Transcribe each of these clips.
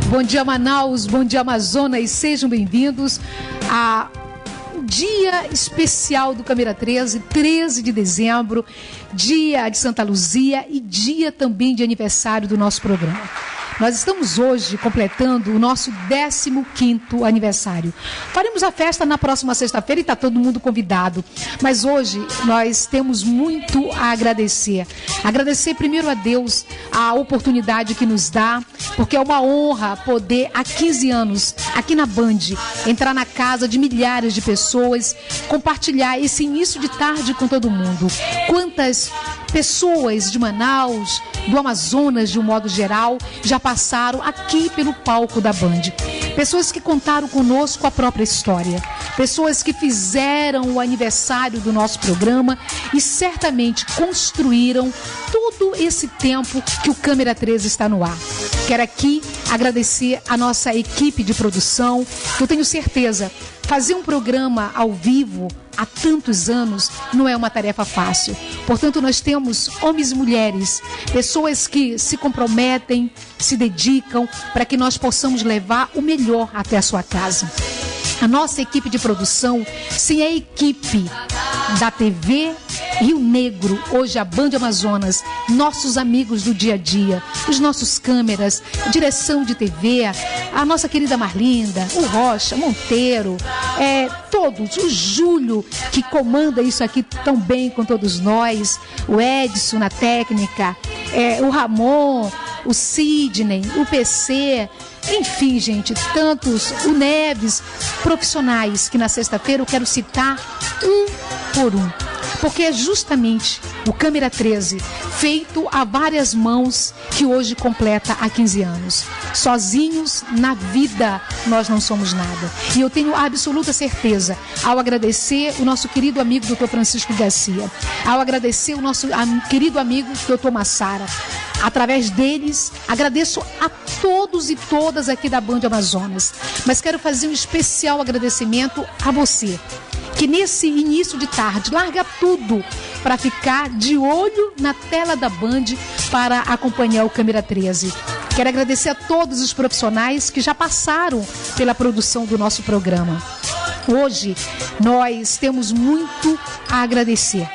Bom dia, Manaus, bom dia, Amazonas, sejam bem-vindos a dia especial do Câmera 13, 13 de dezembro, dia de Santa Luzia e dia também de aniversário do nosso programa. Nós estamos hoje completando o nosso 15º aniversário. Faremos a festa na próxima sexta-feira e está todo mundo convidado. Mas hoje nós temos muito a agradecer. Agradecer primeiro a Deus a oportunidade que nos dá, porque é uma honra poder, há 15 anos, aqui na Band, entrar na casa de milhares de pessoas, compartilhar esse início de tarde com todo mundo. Quantas pessoas de Manaus, do Amazonas de um modo geral, já passaram aqui pelo palco da Band. Pessoas que contaram conosco a própria história. Pessoas que fizeram o aniversário do nosso programa e certamente construíram todo esse tempo que o Câmera 13 está no ar. Quero aqui agradecer a nossa equipe de produção, que eu tenho certeza, fazer um programa ao vivo há tantos anos não é uma tarefa fácil. Portanto, nós temos homens e mulheres, pessoas que se comprometem, se dedicam para que nós possamos levar o melhor até a sua casa. A nossa equipe de produção, sim, é a equipe da TV Rio Negro, hoje a Band Amazonas, nossos amigos do dia a dia, os nossos câmeras, direção de TV, a nossa querida Marlinda, o Rocha, Monteiro, todos, o Júlio, que comanda isso aqui tão bem com todos nós, o Edson na técnica, o Ramon, o Sidney, o PC, enfim, gente, tantos, o Neves, profissionais que na sexta-feira eu quero citar um por um. Porque é justamente o Câmera 13, feito a várias mãos, que hoje completa há 15 anos. Sozinhos, na vida, nós não somos nada. E eu tenho absoluta certeza, ao agradecer o nosso querido amigo Dr. Francisco Garcia, ao agradecer o nosso querido amigo Dr. Massara, através deles, agradeço a todos e todas aqui da Band Amazonas. Mas quero fazer um especial agradecimento a você, que nesse início de tarde larga tudo para ficar de olho na tela da Band para acompanhar o Câmera 13. Quero agradecer a todos os profissionais que já passaram pela produção do nosso programa. Hoje nós temos muito a agradecer.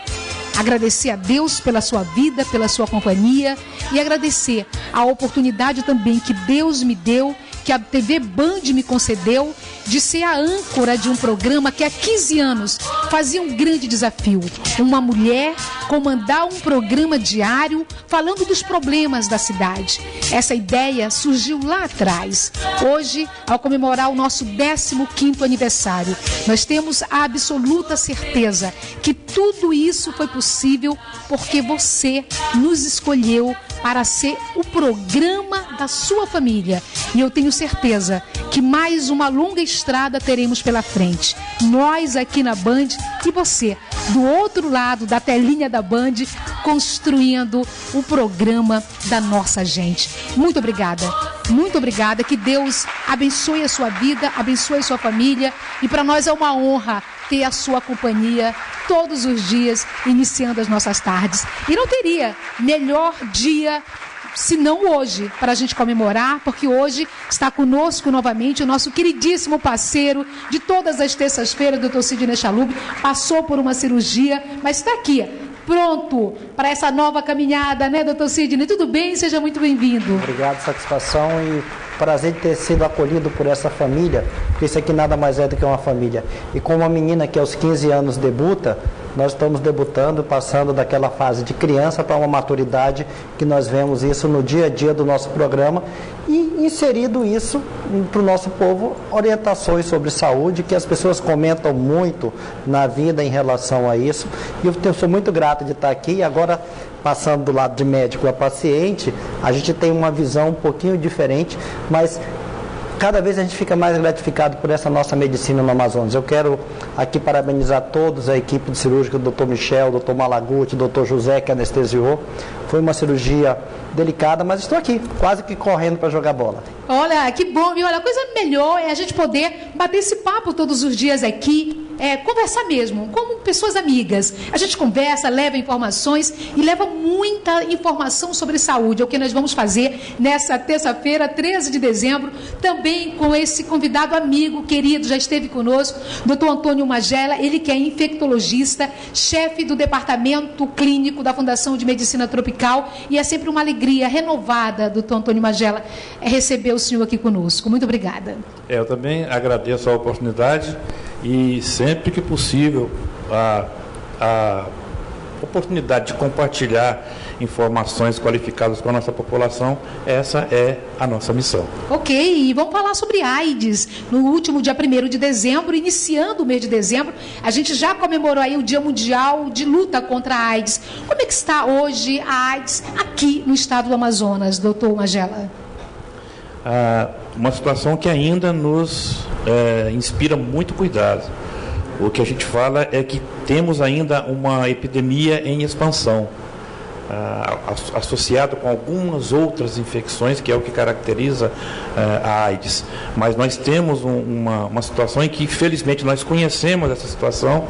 Agradecer a Deus pela sua vida, pela sua companhia e agradecer a oportunidade também que Deus me deu, que a TV Band me concedeu, de ser a âncora de um programa que há 15 anos fazia um grande desafio. Uma mulher comandar um programa diário falando dos problemas da cidade. Essa ideia surgiu lá atrás. Hoje, ao comemorar o nosso 15º aniversário, nós temos a absoluta certeza que tudo isso foi possível porque você nos escolheu para ser o programa da sua família. E eu tenho certeza que mais uma longa estrada teremos pela frente. Nós aqui na Band e você, do outro lado da telinha da Band, construindo o programa da nossa gente. Muito obrigada, que Deus abençoe a sua vida, abençoe a sua família, e para nós é uma honra ter a sua companhia todos os dias, iniciando as nossas tardes. E não teria melhor dia se não hoje, para a gente comemorar, porque hoje está conosco novamente o nosso queridíssimo parceiro de todas as terças-feiras, Dr. Sidney Chalub, passou por uma cirurgia, mas está aqui, pronto para essa nova caminhada, né, Dr. Sidney? Tudo bem? Seja muito bem-vindo. Obrigado, satisfação e prazer de ter sido acolhido por essa família, porque isso aqui nada mais é do que uma família. E como uma menina que aos 15 anos debuta, nós estamos debutando, passando daquela fase de criança para uma maturidade, que nós vemos isso no dia a dia do nosso programa, e inserido isso para o nosso povo, orientações sobre saúde, que as pessoas comentam muito na vida em relação a isso. E eu sou muito grato de estar aqui. Agora, passando do lado de médico a paciente, a gente tem uma visão um pouquinho diferente, mas cada vez a gente fica mais gratificado por essa nossa medicina no Amazonas. Eu quero aqui parabenizar todos, a equipe de cirúrgica, o Dr. Michel, o Dr. Malaguti, o Dr. José, que anestesiou. Foi uma cirurgia delicada, mas estou aqui, quase que correndo para jogar bola. Olha, que bom, viu? Olha, a coisa melhor é a gente poder bater esse papo todos os dias aqui, conversar mesmo, como pessoas amigas. A gente conversa, leva informações e leva muita informação sobre saúde. É o que nós vamos fazer nessa terça-feira, 13 de dezembro, também com esse convidado amigo, querido, já esteve conosco, Dr. Antônio Magela, ele que é infectologista, chefe do Departamento Clínico da Fundação de Medicina Tropical, e é sempre uma alegria renovada, Dr. Antônio Magela, receber o senhor aqui conosco. Muito obrigada. Eu também agradeço a oportunidade e sempre que possível a oportunidade de compartilhar informações qualificadas com a nossa população, essa é a nossa missão. Ok, e vamos falar sobre AIDS. No último dia 1º de dezembro, iniciando o mês de dezembro, a gente já comemorou aí o Dia Mundial de Luta contra a AIDS. Como é que está hoje a AIDS aqui no estado do Amazonas, doutor Magela? Uma situação que ainda nos inspira muito cuidado. O que a gente fala é que temos ainda uma epidemia em expansão, associado com algumas outras infecções, que é o que caracteriza a AIDS. Mas nós temos uma situação em que, felizmente, nós conhecemos essa situação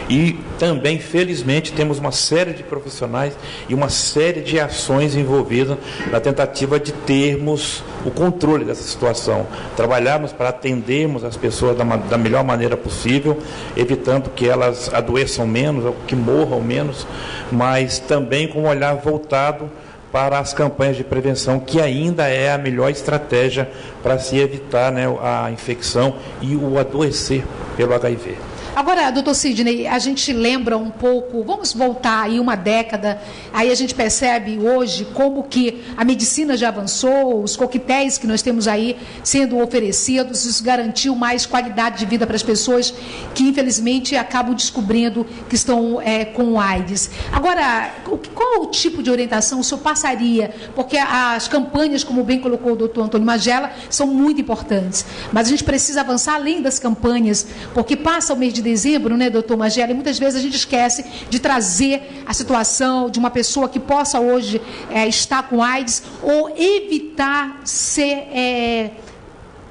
e também, felizmente, temos uma série de profissionais e uma série de ações envolvidas na tentativa de termos o controle dessa situação, trabalharmos para atendermos as pessoas da melhor maneira possível, evitando que elas adoeçam menos ou que morram menos, mas também com um olhar voltado para as campanhas de prevenção, que ainda é a melhor estratégia para se evitar, né, a infecção e o adoecer pelo HIV. Agora, doutor Sidney, a gente lembra um pouco, vamos voltar aí uma década, aí a gente percebe hoje como que a medicina já avançou, os coquetéis que nós temos aí sendo oferecidos, isso garantiu mais qualidade de vida para as pessoas que infelizmente acabam descobrindo que estão com AIDS. Agora, qual o tipo de orientação o senhor passaria? Porque as campanhas, como bem colocou o doutor Antônio Magela, são muito importantes, mas a gente precisa avançar além das campanhas, porque passa o mês de dezembro, né, doutor Magela, e muitas vezes a gente esquece de trazer a situação de uma pessoa que possa hoje estar com AIDS ou evitar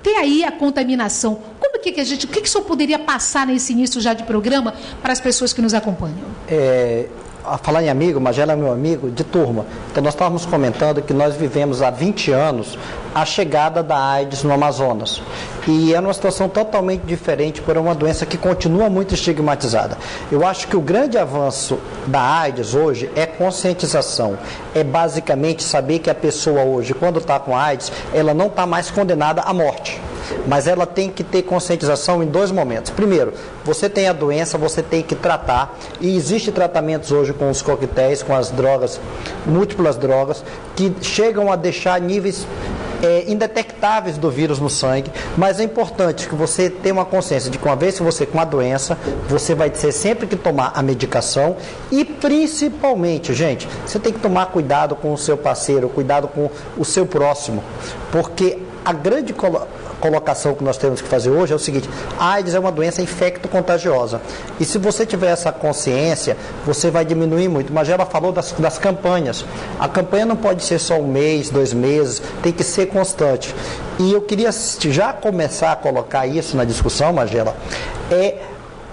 ter aí a contaminação. Como que a gente, o que o senhor poderia passar nesse início já de programa para as pessoas que nos acompanham? A falar em amigo, Magela é meu amigo de turma. Então nós estávamos comentando que nós vivemos há 20 anos a chegada da AIDS no Amazonas. E é uma situação totalmente diferente por uma doença que continua muito estigmatizada. Eu acho que o grande avanço da AIDS hoje é conscientização. É basicamente saber que a pessoa hoje, quando está com AIDS, ela não está mais condenada à morte. Mas ela tem que ter conscientização em 2 momentos. Primeiro, você tem a doença, você tem que tratar. E existem tratamentos hoje com os coquetéis, com as drogas, múltiplas drogas, que chegam a deixar níveis indetectáveis do vírus no sangue. Mas é importante que você tenha uma consciência de que uma vez que você com a doença, você vai ter sempre que tomar a medicação. E principalmente, gente, você tem que tomar cuidado com o seu parceiro, cuidado com o seu próximo. Porque a grande colocação que nós temos que fazer hoje é o seguinte: a AIDS é uma doença infecto-contagiosa. E se você tiver essa consciência, você vai diminuir muito. Mas ela falou das campanhas. A campanha não pode ser só 1 mês, 2 meses, tem que ser constante. E eu queria já começar a colocar isso na discussão, Magela,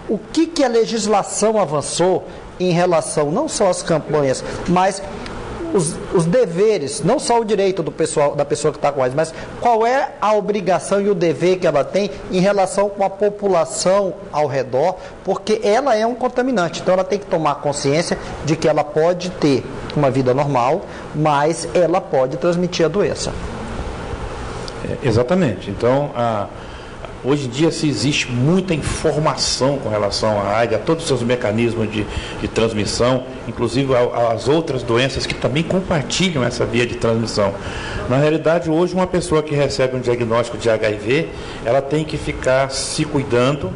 o que a legislação avançou em relação não só às campanhas, mas os deveres, não só o direito da pessoa que está com AIDS, mas qual é a obrigação e o dever que ela tem em relação com a população ao redor, porque ela é um contaminante. Então ela tem que tomar consciência de que ela pode ter uma vida normal, mas ela pode transmitir a doença. Exatamente. Então, hoje em dia se existe muita informação com relação à AIDS, a todos os seus mecanismos de transmissão, inclusive as outras doenças que também compartilham essa via de transmissão. Na realidade, hoje uma pessoa que recebe um diagnóstico de HIV, ela tem que ficar se cuidando,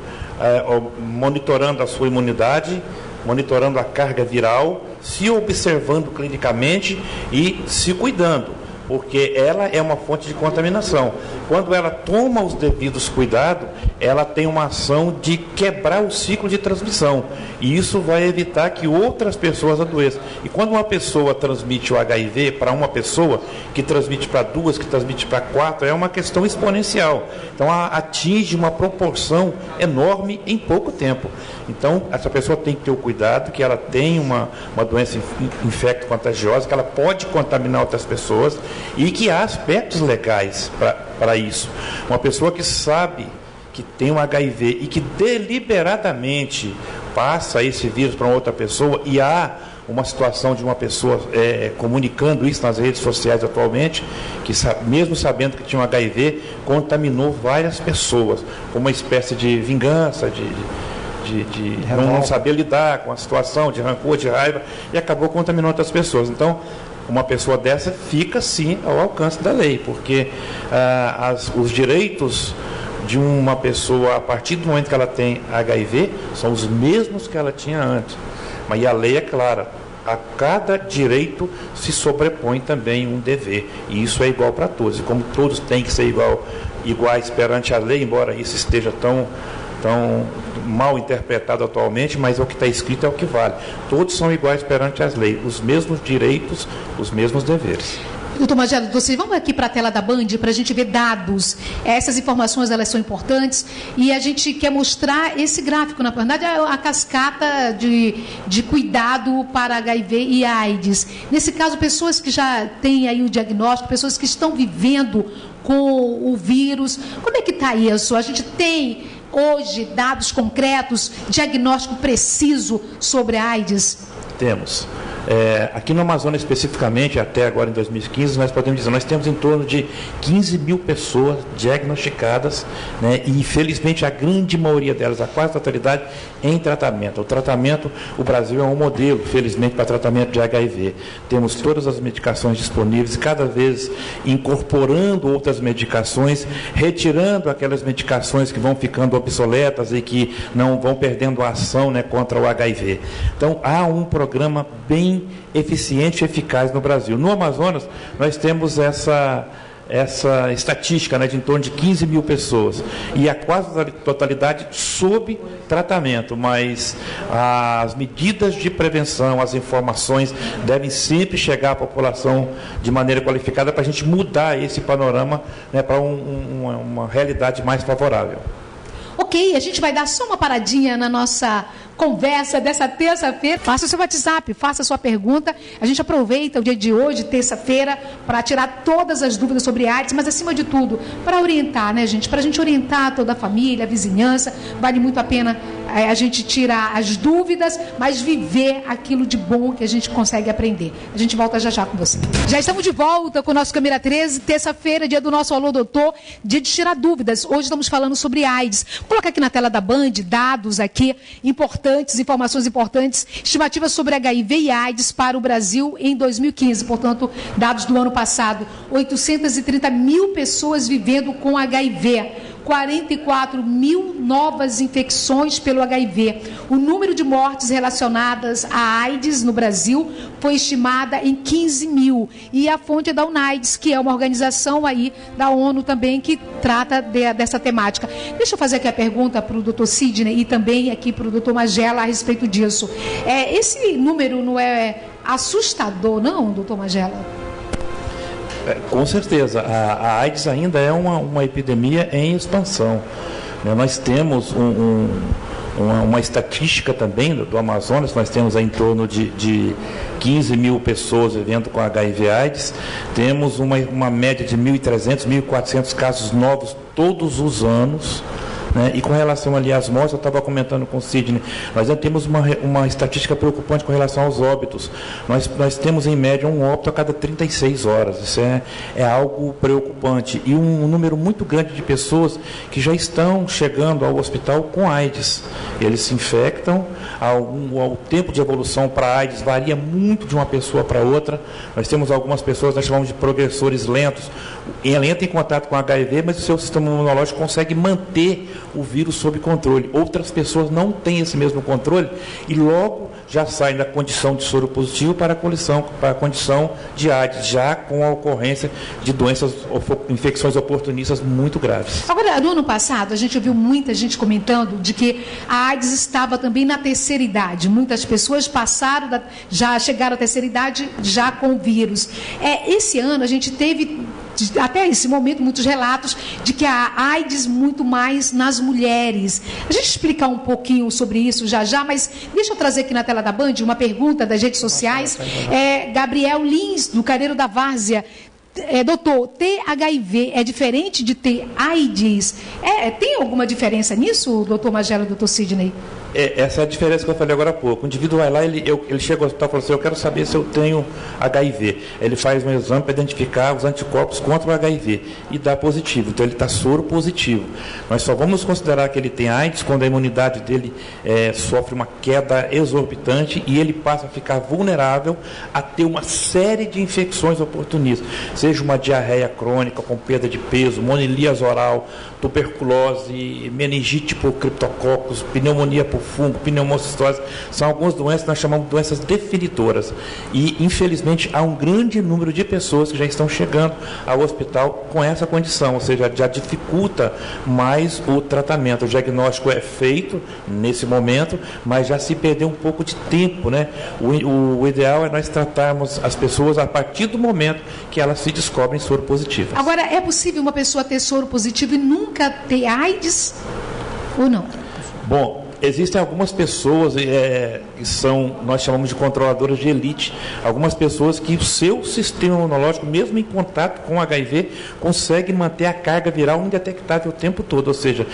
monitorando a sua imunidade, monitorando a carga viral, se observando clinicamente e se cuidando. porque ela é uma fonte de contaminação. Quando ela toma os devidos cuidados, ela tem uma ação de quebrar o ciclo de transmissão, e isso vai evitar que outras pessoas adoeçam. E quando uma pessoa transmite o HIV para uma pessoa, que transmite para duas, que transmite para quatro, é uma questão exponencial. Então atinge uma proporção enorme em pouco tempo. Então essa pessoa tem que ter o cuidado que ela tem uma doença infecto-contagiosa, que ela pode contaminar outras pessoas, e que há aspectos legais para isso. Uma pessoa que sabe que tem um HIV e que deliberadamente passa esse vírus para outra pessoa, e há uma situação de uma pessoa comunicando isso nas redes sociais atualmente, que mesmo sabendo que tinha um HIV, contaminou várias pessoas, com uma espécie de vingança, de não saber lidar com a situação, de rancor, de raiva, e acabou contaminando outras pessoas. Então, uma pessoa dessa fica sim ao alcance da lei, porque os direitos de uma pessoa, a partir do momento que ela tem HIV, são os mesmos que ela tinha antes. Mas a lei é clara, a cada direito se sobrepõe também um dever, e isso é igual para todos. E como todos têm que ser iguais perante a lei, embora isso esteja tão mal interpretado atualmente, mas o que está escrito é o que vale. Todos são iguais perante as leis, os mesmos direitos, os mesmos deveres. Doutor Magela, vamos aqui para a tela da Band para a gente ver dados. Essas informações, elas são importantes, e a gente quer mostrar esse gráfico, na verdade, a cascata de cuidado para HIV e AIDS. Nesse caso, pessoas que já têm aí o diagnóstico, pessoas que estão vivendo com o vírus. Como é que está isso? A gente tem hoje dados concretos, diagnóstico preciso sobre a AIDS? Temos. Aqui no Amazonas especificamente, até agora em 2015, nós podemos dizer, nós temos em torno de 15 mil pessoas diagnosticadas, né, e infelizmente a grande maioria delas, a quase totalidade, em tratamento. O Brasil é um modelo, felizmente, para tratamento de HIV. Temos todas as medicações disponíveis, cada vez incorporando outras medicações, retirando aquelas medicações que vão ficando obsoletas e que não vão perdendo a ação, né, contra o HIV. Então, há um programa bem eficiente e eficaz no Brasil. No Amazonas, nós temos essa estatística, né, de em torno de 15 mil pessoas, e a quase totalidade sob tratamento, mas as medidas de prevenção, as informações devem sempre chegar à população de maneira qualificada para a gente mudar esse panorama, né, para uma realidade mais favorável. Ok, a gente vai dar só uma paradinha na nossa conversa dessa terça-feira. Faça o seu WhatsApp, faça a sua pergunta. A gente aproveita o dia de hoje, terça-feira, para tirar todas as dúvidas sobre AIDS, mas acima de tudo, para orientar, né, gente? Para a gente orientar toda a família, a vizinhança. Vale muito a pena a gente tirar as dúvidas, mas viver aquilo de bom que a gente consegue aprender. A gente volta já com você. Já estamos de volta com o nosso Câmera 13, terça-feira, dia do nosso Alô Doutor, dia de tirar dúvidas. Hoje estamos falando sobre AIDS. Vou colocar aqui na tela da Band dados aqui importantes, informações importantes, estimativas sobre HIV e AIDS para o Brasil em 2015. Portanto, dados do ano passado, 830 mil pessoas vivendo com HIV. 44 mil novas infecções pelo HIV. O número de mortes relacionadas à AIDS no Brasil foi estimada em 15 mil. E a fonte é da UNAIDS, que é uma organização aí da ONU também que trata dessa temática. Deixa eu fazer aqui a pergunta para o doutor Sidney e também aqui para o doutor Magela a respeito disso. Esse número não é assustador, não, doutor Magela? Com certeza, a AIDS ainda é uma epidemia em expansão, né? Nós temos uma estatística também do Amazonas, nós temos em torno de 15 mil pessoas vivendo com HIV/AIDS, temos uma média de 1.300, 1.400 casos novos todos os anos. Né? E com relação ali às mortes, eu estava comentando com o Sidney, nós já temos uma estatística preocupante com relação aos óbitos. Nós temos em média um óbito a cada 36 horas, isso é algo preocupante. E um número muito grande de pessoas que já estão chegando ao hospital com AIDS. Eles se infectam, o tempo de evolução para AIDS varia muito de uma pessoa para outra. Nós temos algumas pessoas, nós chamamos de progressores lentos, ela entra em contato com HIV, mas o seu sistema imunológico consegue manter o vírus sob controle. Outras pessoas não têm esse mesmo controle e logo já saem da condição de soro positivo para a condição de AIDS, já com a ocorrência de doenças, infecções oportunistas muito graves. Agora, no ano passado, a gente ouviu muita gente comentando de que a AIDS estava também na terceira idade. Muitas pessoas já chegaram à terceira idade já com o vírus. Esse ano a gente teve, até esse momento, muitos relatos de que a AIDS muito mais nas mulheres. A gente explicar um pouquinho sobre isso já, mas deixa eu trazer aqui na tela da Band uma pergunta das redes sociais. Gabriel Lins, do Careiro da Várzea. Doutor, ter HIV é diferente de ter AIDS? Tem alguma diferença nisso, doutor Magela e doutor Sidney? Essa é a diferença que eu falei agora há pouco. O indivíduo vai lá, ele chega ao hospital e fala assim: eu quero saber se eu tenho HIV. Ele faz um exame para identificar os anticorpos contra o HIV e dá positivo. Então ele está soro positivo. Nós só vamos considerar que ele tem AIDS quando a imunidade dele sofre uma queda exorbitante e ele passa a ficar vulnerável a ter uma série de infecções oportunistas. Seja uma diarreia crônica com perda de peso, monilias oral, tuberculose, meningite por criptococcus, pneumonia por fungo, pneumocistose, são algumas doenças que nós chamamos de doenças definitoras. E, infelizmente, há um grande número de pessoas que já estão chegando ao hospital com essa condição, ou seja, já dificulta mais o tratamento. O diagnóstico é feito nesse momento, mas já se perdeu um pouco de tempo, né? O ideal é nós tratarmos as pessoas a partir do momento que elas se descobrem soro positivas. Agora, é possível uma pessoa ter soro positivo e nunca ter AIDS ou não? Bom, existem algumas pessoas que são, nós chamamos de controladoras de elite, algumas pessoas que o seu sistema imunológico, mesmo em contato com HIV, consegue manter a carga viral indetectável o tempo todo, ou seja,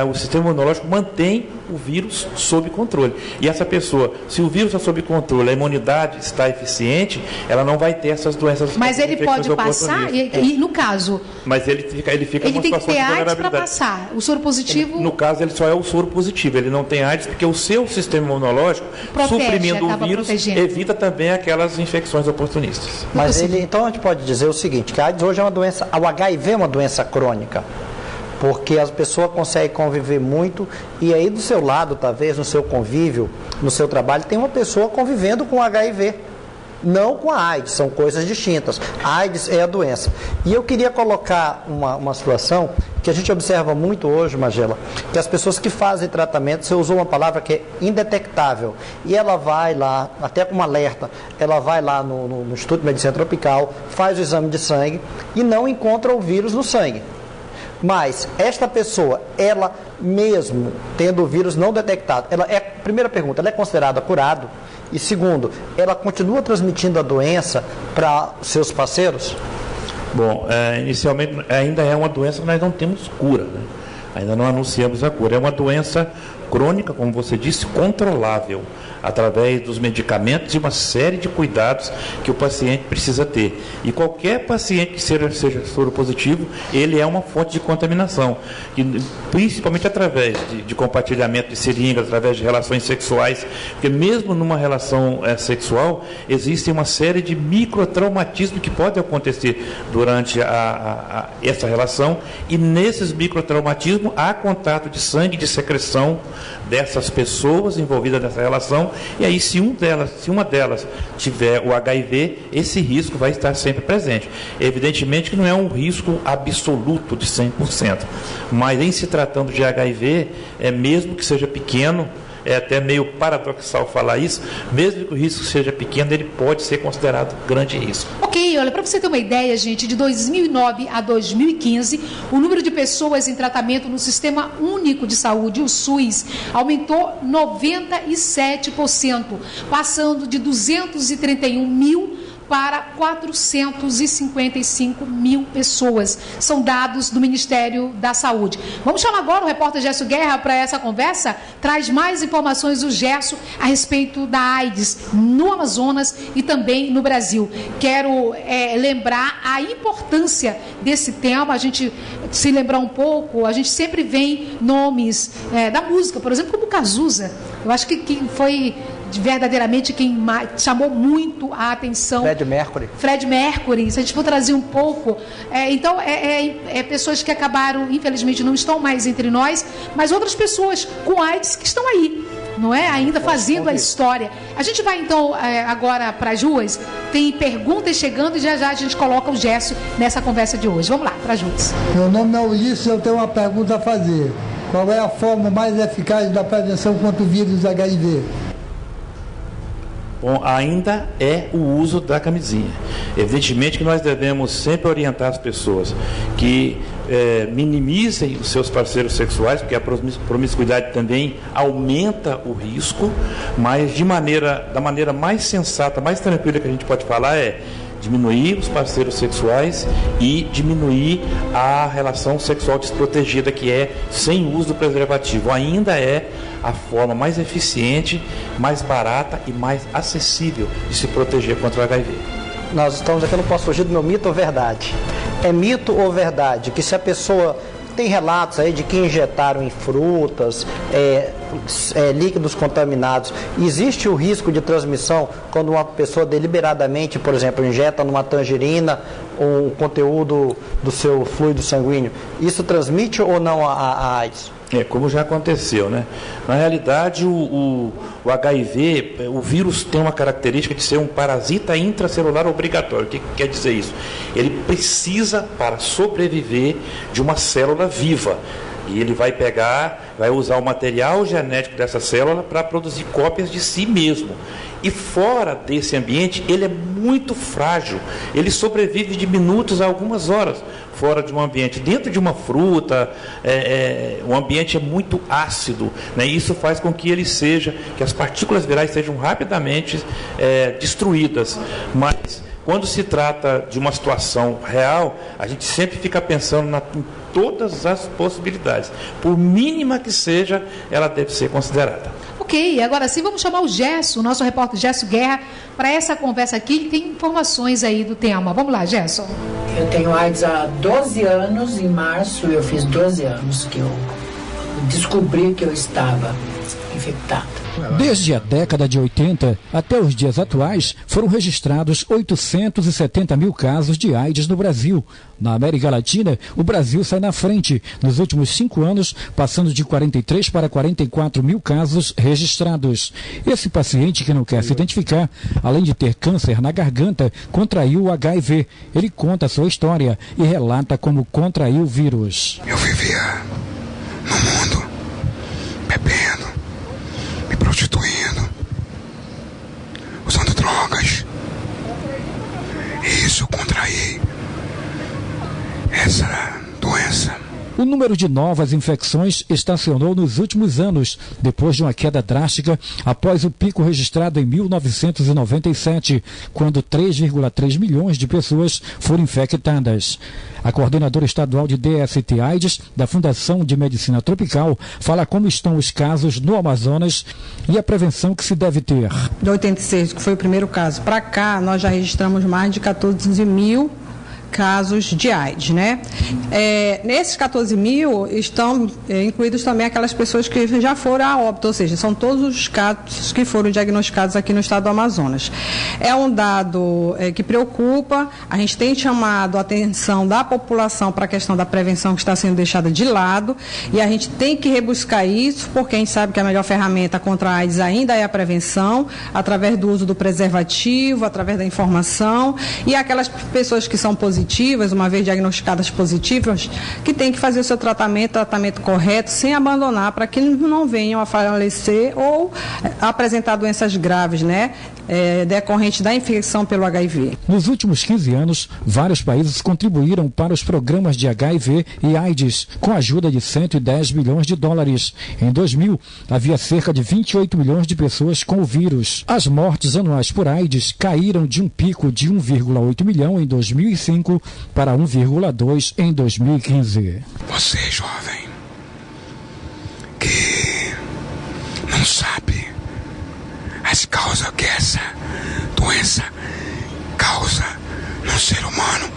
o sistema imunológico mantém o vírus sob controle. E essa pessoa, se o vírus está sob controle, a imunidade está eficiente, ela não vai ter essas doenças. Mas ele pode passar, e no caso... Mas ele fica ele tem que ter AIDS para passar. O soro positivo... No caso, ele só é o soro positivo, ele não tem AIDS, porque o seu sistema imunológico, suprimindo o vírus, evita também aquelas infecções oportunistas. Mas então a gente pode dizer o seguinte, que a AIDS hoje é uma doença, o HIV é uma doença crônica, porque as pessoas conseguem conviver muito, e aí do seu lado, talvez, no seu convívio, no seu trabalho, tem uma pessoa convivendo com HIV, não com a AIDS, são coisas distintas. A AIDS é a doença. E eu queria colocar uma situação que a gente observa muito hoje, Magela, que as pessoas que fazem tratamento, você usou uma palavra que é indetectável, e ela vai lá, até com um alerta, ela vai lá no Instituto de Medicina Tropical, faz o exame de sangue e não encontra o vírus no sangue. Mas esta pessoa, ela mesmo tendo o vírus não detectado, primeira pergunta, ela é considerada curado? E segundo, ela continua transmitindo a doença para seus parceiros? Bom, inicialmente ainda é uma doença que nós não temos cura, né? Ainda não anunciamos a cura. É uma doença crônica, como você disse, controlável, através dos medicamentos e uma série de cuidados que o paciente precisa ter. E qualquer paciente que seja soro positivo, ele é uma fonte de contaminação, e, principalmente através de compartilhamento de seringas, através de relações sexuais, porque mesmo numa relação sexual, existe uma série de microtraumatismos que podem acontecer durante essa relação, e nesses microtraumatismos há contato de sangue, de secreção dessas pessoas envolvidas nessa relação, e aí se uma delas tiver o HIV, esse risco vai estar sempre presente. Evidentemente que não é um risco absoluto de 100%, mas em se tratando de HIV, mesmo que seja pequeno, é até meio paradoxal falar isso, mesmo que o risco seja pequeno, ele pode ser considerado grande risco. Ok, olha, para você ter uma ideia, gente, de 2009 a 2015, o número de pessoas em tratamento no Sistema Único de Saúde, o SUS, aumentou 97%, passando de 231 mil para 455 mil pessoas. São dados do Ministério da Saúde. Vamos chamar agora o repórter Gerson Guerra para essa conversa. Traz mais informações o Gerson a respeito da AIDS no Amazonas e também no Brasil. Quero lembrar a importância desse tema. A gente se lembrar um pouco, a gente sempre vem nomes da música, por exemplo, como Cazuza. Eu acho que foi verdadeiramente quem chamou muito a atenção. Fred Mercury. Se a gente for trazer um pouco, então pessoas que acabaram, infelizmente, não estão mais entre nós, mas outras pessoas com AIDS que estão aí, não é? Ainda fazendo a história. A gente vai então agora para as ruas, tem perguntas chegando e já a gente coloca o Gesso nessa conversa de hoje. Vamos lá, para as ruas. Meu nome é Ulisses, eu tenho uma pergunta a fazer. Qual é a forma mais eficaz da prevenção contra o vírus HIV? Bom, ainda é o uso da camisinha. Evidentemente que nós devemos sempre orientar as pessoas que minimizem os seus parceiros sexuais, porque a promiscuidade também aumenta o risco, mas da maneira mais sensata, mais tranquila que a gente pode falar diminuir os parceiros sexuais e diminuir a relação sexual desprotegida, que é sem uso do preservativo. Ainda é a forma mais eficiente, mais barata e mais acessível de se proteger contra o HIV. Nós estamos aqui, eu não posso fugir do meu mito ou verdade. É mito ou verdade que se a pessoa... Tem relatos aí de que injetaram em frutas, líquidos contaminados. Existe o risco de transmissão quando uma pessoa deliberadamente, por exemplo, injeta numa tangerina um conteúdo do seu fluido sanguíneo. Isso transmite ou não a AIDS? Como já aconteceu, né? Na realidade, o HIV, o vírus tem uma característica de ser um parasita intracelular obrigatório. O que quer dizer isso? Ele precisa, para sobreviver, de uma célula viva. E ele vai usar o material genético dessa célula para produzir cópias de si mesmo. E fora desse ambiente, ele é muito frágil. Ele sobrevive de minutos a algumas horas fora de um ambiente. Dentro de uma fruta, o ambiente é muito ácido, né? Isso faz com que que as partículas virais sejam rapidamente destruídas. Mas quando se trata de uma situação real, a gente sempre fica pensando em todas as possibilidades. Por mínima que seja, ela deve ser considerada. Ok, agora sim vamos chamar o Gesso, o nosso repórter Gesso Guerra, para essa conversa aqui, que tem informações aí do tema. Vamos lá, Gesso. Eu tenho AIDS há 12 anos, em março eu fiz 12 anos que eu descobri que eu estava infectada. Desde a década de 80 até os dias atuais, foram registrados 870 mil casos de AIDS no Brasil. Na América Latina, o Brasil sai na frente, nos últimos 5 anos, passando de 43 para 44 mil casos registrados. Esse paciente, que não quer se identificar, além de ter câncer na garganta, contraiu o HIV. Ele conta a sua história e relata como contraiu o vírus. Eu vivia no mundo, bebendo, me prostituindo, usando drogas. E isso eu contraí essa doença. O número de novas infecções estacionou nos últimos anos, depois de uma queda drástica após o pico registrado em 1997, quando 3,3 milhões de pessoas foram infectadas. A coordenadora estadual de DST-AIDS, da Fundação de Medicina Tropical, fala como estão os casos no Amazonas e a prevenção que se deve ter. De 86, que foi o primeiro caso, para cá nós já registramos mais de 14 mil casos de AIDS, né? Nesses 14 mil estão incluídos também aquelas pessoas que já foram a óbito, ou seja, são todos os casos que foram diagnosticados aqui no estado do Amazonas. É um dado que preocupa, a gente tem chamado a atenção da população para a questão da prevenção que está sendo deixada de lado, e a gente tem que rebuscar isso, porque a gente sabe que a melhor ferramenta contra a AIDS ainda é a prevenção, através do uso do preservativo, através da informação, e aquelas pessoas que são positivas, uma vez diagnosticadas positivas, que tem que fazer o seu tratamento correto, sem abandonar, para que não venham a falecer ou apresentar doenças graves, né? Decorrente da infecção pelo HIV. Nos últimos 15 anos, vários países contribuíram para os programas de HIV e AIDS, com a ajuda de 110 milhões de dólares. Em 2000, havia cerca de 28 milhões de pessoas com o vírus. As mortes anuais por AIDS caíram de um pico de 1,8 milhão em 2005 para 1,2 em 2015. Você, jovem, que não sabe as causas que essa doença causa no ser humano,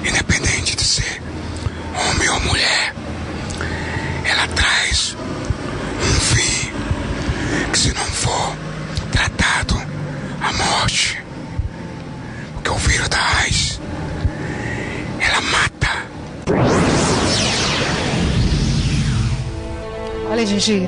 independente de ser homem ou mulher, ela traz um fim que, se não for Olha, gente,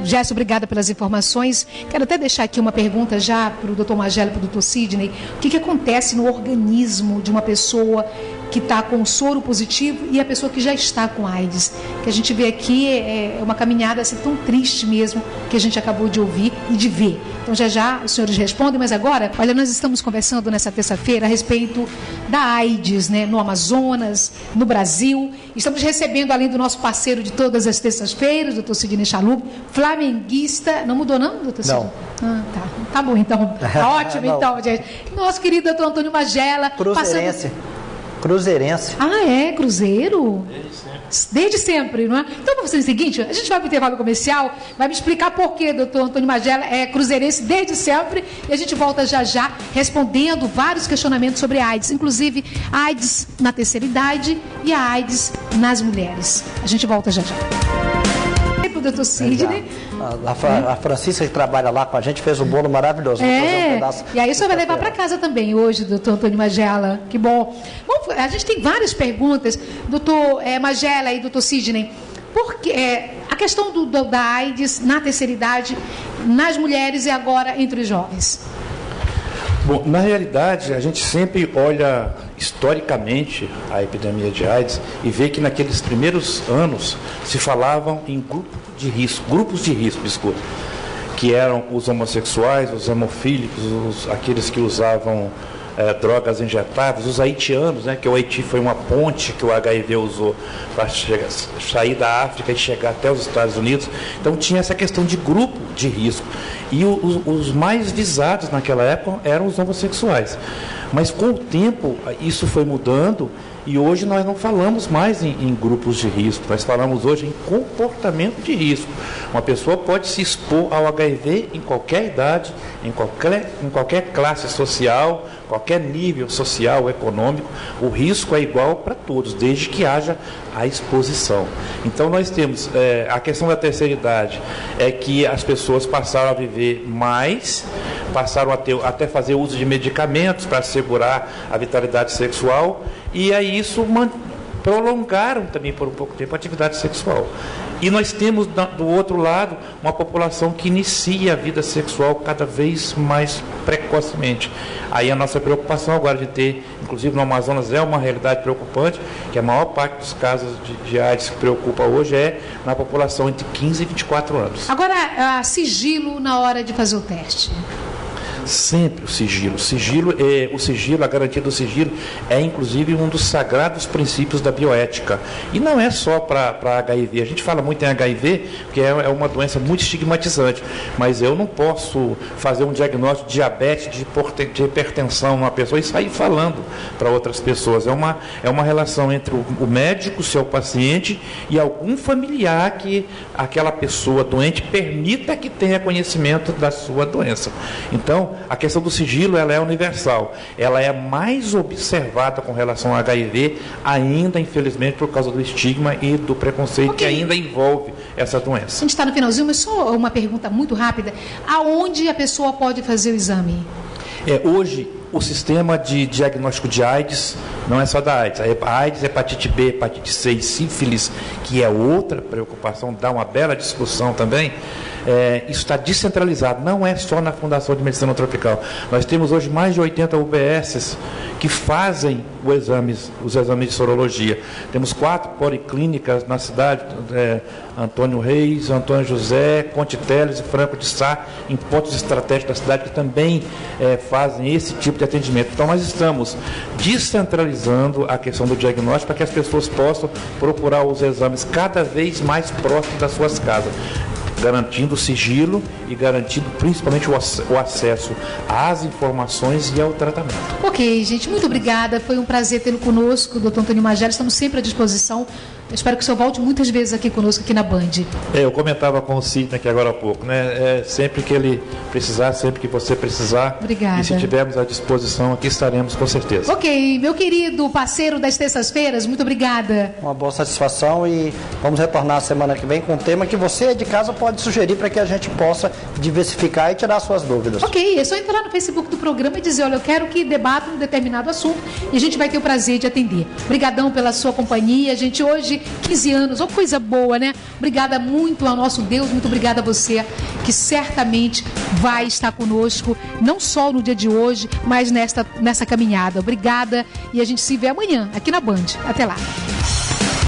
Jéssica, obrigada pelas informações. Quero até deixar aqui uma pergunta já para o doutor Magela e para o doutor Sidney. O que acontece no organismo de uma pessoa que está com soro positivo e a pessoa que já está com AIDS? Que a gente vê aqui é uma caminhada assim, tão triste mesmo, que a gente acabou de ouvir e de ver. Então já os senhores respondem, mas agora, olha, nós estamos conversando nessa terça-feira a respeito da AIDS, né, no Amazonas, no Brasil. Estamos recebendo, além do nosso parceiro de todas as terças-feiras, doutor Sidney Chalub, flamenguista. Não mudou não, doutor Sidney? Não. Tá bom então. Tá ótimo então, gente. Nosso querido doutor Antônio Magela. Cruzeirense. Cruzeirense. Ah, é? Cruzeiro? Desde sempre, não é? Então vamos fazer o seguinte, a gente vai para o intervalo comercial, vai me explicar por que doutor Antônio Magela é cruzeirense desde sempre, e a gente volta já respondendo vários questionamentos sobre a AIDS, inclusive a AIDS na terceira idade e a AIDS nas mulheres. A gente volta já. Para o doutor Sidney. A Francisca, que trabalha lá com a gente, fez um bolo maravilhoso. E aí o senhor vai levar para casa também hoje, doutor Antônio Magela. Que bom. Bom, a gente tem várias perguntas, doutor Magela e doutor Sidney. Porque a questão da AIDS na terceira idade, nas mulheres e agora entre os jovens? Bom, na realidade, a gente sempre olha historicamente a epidemia de AIDS e vê que naqueles primeiros anos se falavam em grupos de risco, que eram os homossexuais, os hemofílicos, aqueles que usavam drogas injetáveis, os haitianos, né, que o Haiti foi uma ponte que o HIV usou para sair da África e chegar até os Estados Unidos. Então tinha essa questão de grupo de risco. E os mais visados naquela época eram os homossexuais. Mas com o tempo isso foi mudando e hoje nós não falamos mais em grupos de risco, nós falamos hoje em comportamento de risco. Uma pessoa pode se expor ao HIV em qualquer idade, em qualquer classe social, qualquer nível social ou econômico. O risco é igual para todos, desde que haja a exposição. Então nós temos a questão da terceira idade, é que as pessoas passaram a viver mais, passaram a até fazer uso de medicamentos para assegurar a vitalidade sexual, e aí isso prolongaram também por um pouco tempo a atividade sexual. E nós temos do outro lado uma população que inicia a vida sexual cada vez mais precocemente. Aí a nossa preocupação agora de ter, inclusive no Amazonas é uma realidade preocupante, que a maior parte dos casos de AIDS que preocupa hoje é na população entre 15 e 24 anos. Agora, sigilo na hora de fazer o teste. Sempre o sigilo. O sigilo, a garantia do sigilo é inclusive um dos sagrados princípios da bioética. E não é só para HIV. A gente fala muito em HIV, porque é uma doença muito estigmatizante. Mas eu não posso fazer um diagnóstico de diabetes, de hipertensão numa pessoa e sair falando para outras pessoas. É uma relação entre o médico, seu paciente, e algum familiar que aquela pessoa doente permita que tenha conhecimento da sua doença. Então, a questão do sigilo ela é universal. Ela é mais observada com relação ao HIV, ainda, infelizmente, por causa do estigma e do preconceito que ainda envolve essa doença. A gente está no finalzinho, mas só uma pergunta muito rápida. Aonde a pessoa pode fazer o exame? Hoje, o sistema de diagnóstico de AIDS não é só da AIDS. A AIDS, hepatite B, hepatite C e sífilis, que é outra preocupação, dá uma bela discussão também. Isso está descentralizado, não é só na Fundação de Medicina Tropical. Nós temos hoje mais de 80 UBSs que fazem os exames de sorologia. Temos 4 policlínicas na cidade, Antônio Reis, Antônio José, Conte Teles e Franco de Sá, em pontos estratégicos da cidade que também fazem esse tipo de atendimento. Então nós estamos descentralizando a questão do diagnóstico para que as pessoas possam procurar os exames cada vez mais próximos das suas casas, garantindo o sigilo e garantindo principalmente o acesso às informações e ao tratamento. Ok, gente, muito obrigada. Foi um prazer tê-lo conosco, doutor Antônio Magela. Estamos sempre à disposição. Eu espero que o senhor volte muitas vezes aqui conosco, aqui na Band. Eu comentava com o Sidney aqui agora há pouco, né? Sempre que ele precisar, sempre que você precisar. Obrigada. E se tivermos à disposição, aqui estaremos com certeza. Ok, meu querido parceiro das terças-feiras, muito obrigada. Uma boa satisfação e vamos retornar a semana que vem com um tema que você de casa pode sugerir para que a gente possa diversificar e tirar suas dúvidas. Ok, é só entrar no Facebook do programa e dizer, olha, eu quero que debata um determinado assunto e a gente vai ter o prazer de atender. Obrigadão pela sua companhia, gente, hoje 15 anos, oh, coisa boa, né? Obrigada muito ao nosso Deus, muito obrigada a você que certamente vai estar conosco, não só no dia de hoje, mas nessa caminhada. Obrigada e a gente se vê amanhã aqui na Band. Até lá.